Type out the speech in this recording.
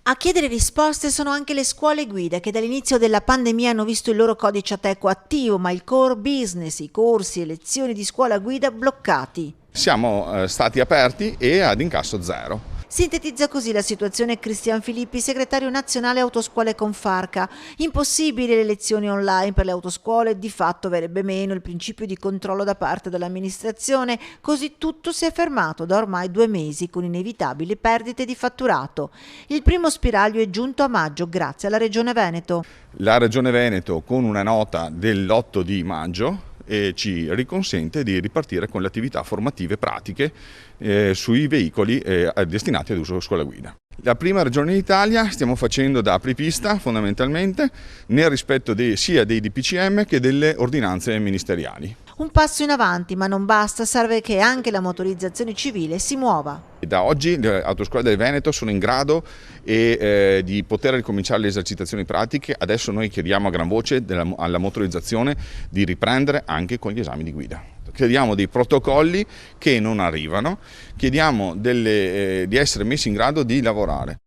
A chiedere risposte sono anche le scuole guida che dall'inizio della pandemia hanno visto il loro codice Ateco attivo, ma il core business, i corsi e lezioni di scuola guida bloccati. Siamo stati aperti e ad incasso zero. Sintetizza così la situazione Cristian Filippi, segretario nazionale Autoscuole Confarca. Impossibili le lezioni online per le autoscuole, di fatto verrebbe meno il principio di controllo da parte dell'amministrazione, così tutto si è fermato da ormai 2 mesi con inevitabili perdite di fatturato. Il primo spiraglio è giunto a maggio grazie alla Regione Veneto. La Regione Veneto con una nota dell'8 di maggio ci riconsente di ripartire con le attività formative pratiche sui veicoli destinati ad uso scuola guida. La prima regione d'Italia stiamo facendo da apripista fondamentalmente nel rispetto sia dei DPCM che delle ordinanze ministeriali. Un passo in avanti, ma non basta, serve che anche la motorizzazione civile si muova. Da oggi le autoscuole del Veneto sono in grado di poter ricominciare le esercitazioni pratiche. Adesso noi chiediamo a gran voce alla motorizzazione di riprendere anche con gli esami di guida. Chiediamo dei protocolli che non arrivano, chiediamo di essere messi in grado di lavorare.